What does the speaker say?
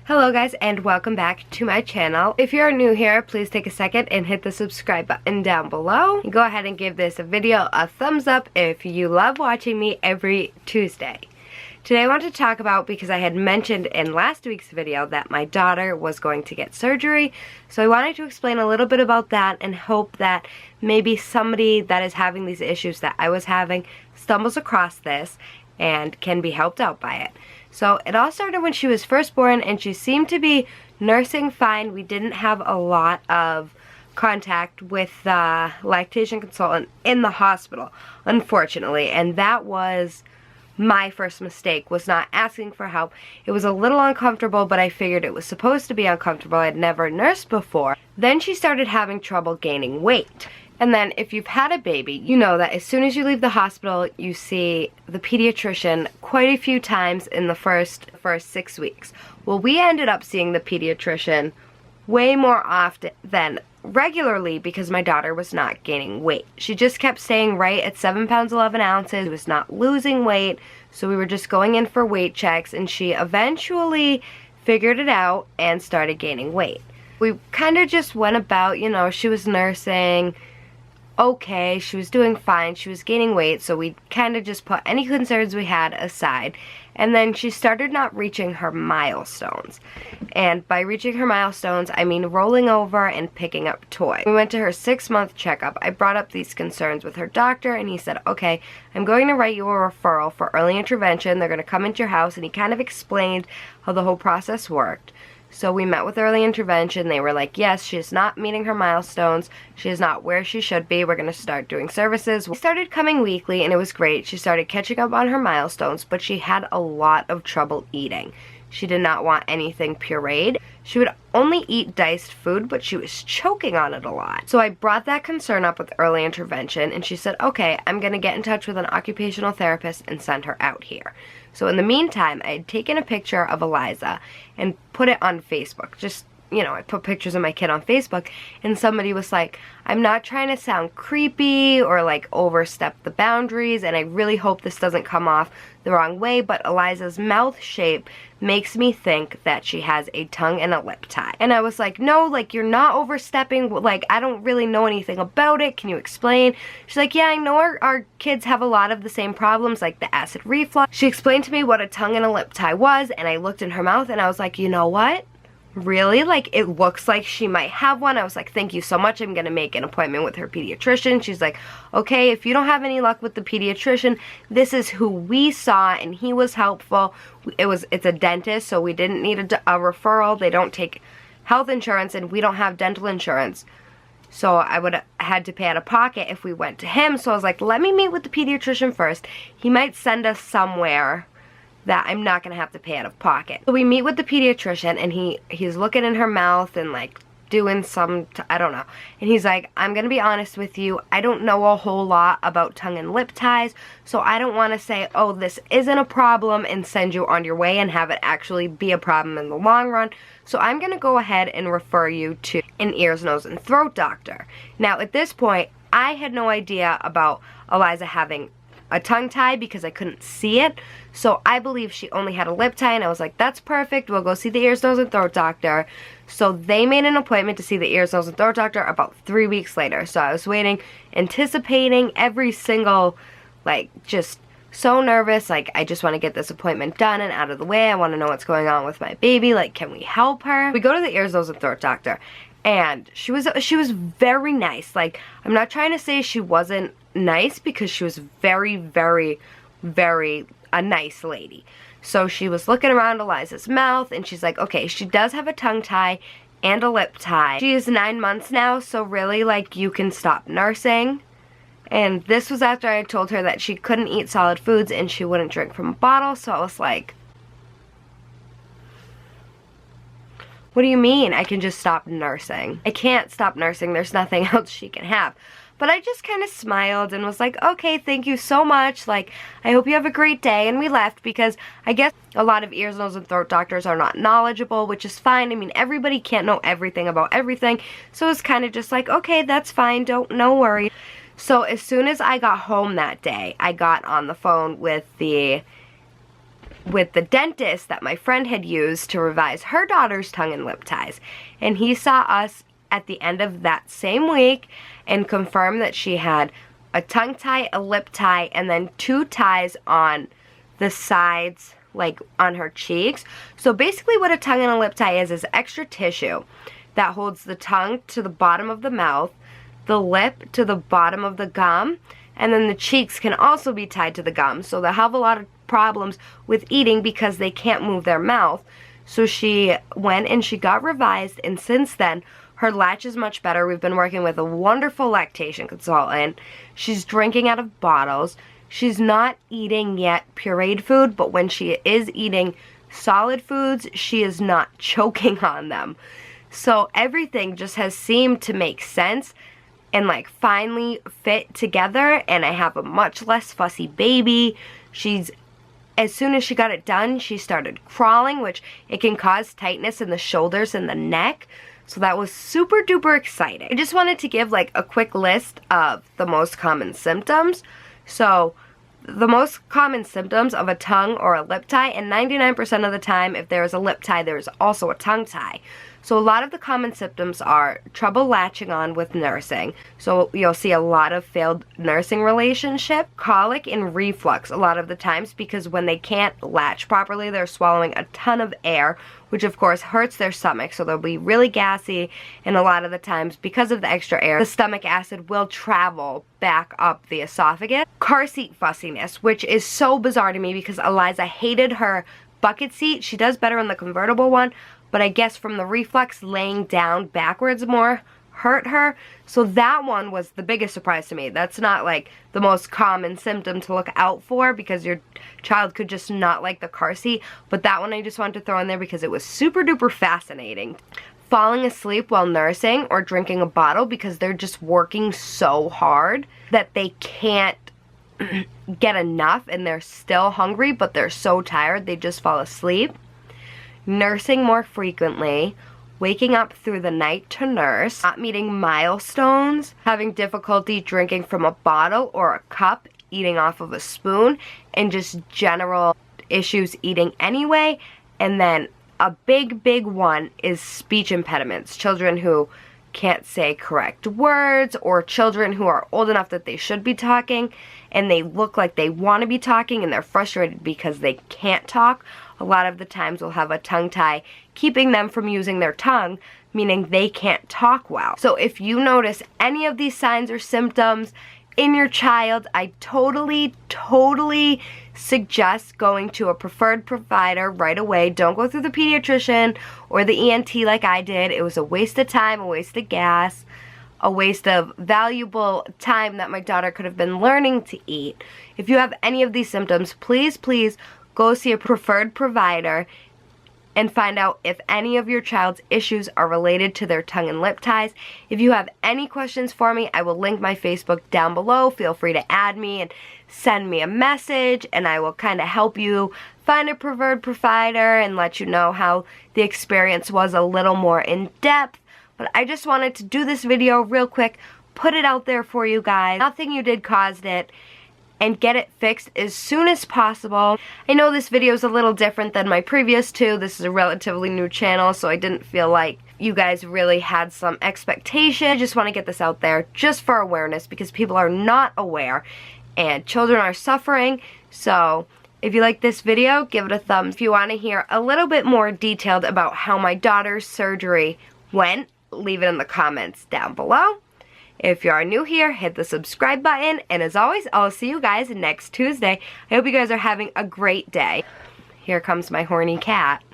Hello guys, and welcome back to my channel. If you're new here, please take a second and hit the subscribe button down below. And go ahead and give this video a thumbs up if you love watching me every Tuesday. Today I want to talk about, because I had mentioned in last week's video that my daughter was going to get surgery, so I wanted to explain a little bit about that and hope that maybe somebody that is having these issues that I was having stumbles across this and can be helped out by it. So it all started when she was first born, and she seemed to be nursing fine. We didn't have a lot of contact with the lactation consultant in the hospital, unfortunately, and that was my first mistake, was not asking for help. It was a little uncomfortable, but I figured it was supposed to be uncomfortable. I'd never nursed before. Then she started having trouble gaining weight. And then if you've had a baby, you know that as soon as you leave the hospital, you see the pediatrician quite a few times in the first 6 weeks. Well, we ended up seeing the pediatrician way more often than regularly because my daughter was not gaining weight. She just kept staying right at 7 pounds 11 ounces, was not losing weight, so we were just going in for weight checks, and she eventually figured it out and started gaining weight. We kind of just went about, you know, she was nursing okay, she was doing fine, she was gaining weight, so we kind of just put any concerns we had aside. And then she started not reaching her milestones. And by reaching her milestones, I mean rolling over and picking up toys. We went to her 6-month checkup. I brought up these concerns with her doctor, and he said, okay, I'm going to write you a referral for early intervention. They're going to come into your house, and he kind of explained how the whole process worked. So we met with early intervention. They were like, yes, she is not meeting her milestones. She is not where she should be. We're going to start doing services. We started coming weekly, and it was great. She started catching up on her milestones, but she had a lot of trouble eating. She did not want anything pureed. She would only eat diced food, but she was choking on it a lot. So I brought that concern up with early intervention, and she said, okay, I'm going to get in touch with an occupational therapist and send her out here. So in the meantime, I had taken a picture of Eliza and put it on Facebook. Just, you know, I put pictures of my kid on Facebook, and somebody was like, I'm not trying to sound creepy or like overstep the boundaries, and I really hope this doesn't come off the wrong way, but Eliza's mouth shape makes me think that she has a tongue and a lip tie. And I was like, no, like, you're not overstepping, like, I don't really know anything about it, can you explain? She's like, yeah, I know our kids have a lot of the same problems, like the acid reflux. She explained to me what a tongue and a lip tie was, and I looked in her mouth, and I was like, you know what? Really? Like, it looks like she might have one. I was like, thank you so much. I'm going to make an appointment with her pediatrician. She's like, okay, if you don't have any luck with the pediatrician, this is who we saw, and he was helpful. It's a dentist, so we didn't need a referral. They don't take health insurance, and we don't have dental insurance. So I would have had to pay out of pocket if we went to him. So I was like, let me meet with the pediatrician first. He might send us somewhere that I'm not going to have to pay out of pocket. So we meet with the pediatrician, and he's looking in her mouth and like doing some, I don't know. And he's like, I'm going to be honest with you, I don't know a whole lot about tongue and lip ties, so I don't want to say, oh, this isn't a problem and send you on your way and have it actually be a problem in the long run. So I'm going to go ahead and refer you to an ears, nose, and throat doctor. Now at this point, I had no idea about Eliza having a tongue tie because I couldn't see it. So I believe she only had a lip tie, and I was like, that's perfect, we'll go see the ears, nose, and throat doctor. So they made an appointment to see the ears, nose, and throat doctor about 3 weeks later. So I was waiting, anticipating every single, like, just so nervous, like, I just want to get this appointment done and out of the way. I want to know what's going on with my baby, like, can we help her? We go to the ears, nose, and throat doctor, and she was very nice. Like, I'm not trying to say she wasn't nice, because she was very, very, very a nice lady. So she was looking around Eliza's mouth, and she's like, okay, she does have a tongue tie and a lip tie. She is 9 months now, so really, like, you can stop nursing. And this was after I told her that she couldn't eat solid foods and she wouldn't drink from a bottle. So I was like, what do you mean I can just stop nursing? I can't stop nursing. There's nothing else she can have. But I just kind of smiled and was like, okay, thank you so much. Like, I hope you have a great day. And we left, because I guess a lot of ears, nose, and throat doctors are not knowledgeable, which is fine. I mean, everybody can't know everything about everything. So it's kind of just like, okay, that's fine. No worry. So as soon as I got home that day, I got on the phone with the with the dentist that my friend had used to revise her daughter's tongue and lip ties. And he saw us at the end of that same week and confirmed that she had a tongue tie, a lip tie, and then 2 ties on the sides, like on her cheeks. So basically what a tongue and a lip tie is extra tissue that holds the tongue to the bottom of the mouth, the lip to the bottom of the gum, and then the cheeks can also be tied to the gum. So they'll have a lot of problems with eating because they can't move their mouth. So she went and she got revised, and since then her latch is much better. We've been working with a wonderful lactation consultant. She's drinking out of bottles. She's not eating yet pureed food, but when she is eating solid foods, she is not choking on them. So everything just has seemed to make sense and like finally fit together, and I have a much less fussy baby. As soon as she got it done, she started crawling, which it can cause tightness in the shoulders and the neck. So that was super duper exciting. I just wanted to give like a quick list of the most common symptoms. So the most common symptoms of a tongue or a lip tie, and 99% of the time if there is a lip tie, there is also a tongue tie. So a lot of the common symptoms are trouble latching on with nursing. So you'll see a lot of failed nursing relationship, colic and reflux a lot of the times, because when they can't latch properly, they're swallowing a ton of air, which of course hurts their stomach. So they'll be really gassy, and a lot of the times because of the extra air, the stomach acid will travel back up the esophagus. Car seat fussiness, which is so bizarre to me because Eliza hated her bucket seat. She does better in the convertible one, but I guess from the reflux, laying down backwards more hurt her. So that one was the biggest surprise to me. That's not like the most common symptom to look out for because your child could just not like the car seat, but that one I just wanted to throw in there because it was super duper fascinating. Falling asleep while nursing or drinking a bottle because they're just working so hard that they can't get enough and they're still hungry, but they're so tired they just fall asleep. Nursing more frequently, waking up through the night to nurse, not meeting milestones, having difficulty drinking from a bottle or a cup, eating off of a spoon, and just general issues eating anyway. And then a big one is speech impediments. Children who can't say correct words, or children who are old enough that they should be talking and they look like they want to be talking and they're frustrated because they can't talk. A lot of the times will have a tongue tie keeping them from using their tongue, meaning they can't talk well. So if you notice any of these signs or symptoms in your child, I totally suggest going to a preferred provider right away. Don't go through the pediatrician or the ENT like I did. It was a waste of time, a waste of gas, a waste of valuable time that my daughter could have been learning to eat. If you have any of these symptoms, please go see a preferred provider and find out if any of your child's issues are related to their tongue and lip ties. If you have any questions for me, I will link my Facebook down below. Feel free to add me and send me a message, and I will kind of help you find a preferred provider and let you know how the experience was a little more in depth. But I just wanted to do this video real quick, put it out there for you guys. Nothing you did caused it, and get it fixed as soon as possible. I know this video is a little different than my previous two. This is a relatively new channel, so I didn't feel like you guys really had some expectation. I just want to get this out there just for awareness because people are not aware and children are suffering. So if you like this video, give it a thumbs. If you want to hear a little bit more detailed about how my daughter's surgery went, leave it in the comments down below. If you are new here, hit the subscribe button, and as always, I'll see you guys next Tuesday. I hope you guys are having a great day. Here comes my horny cat.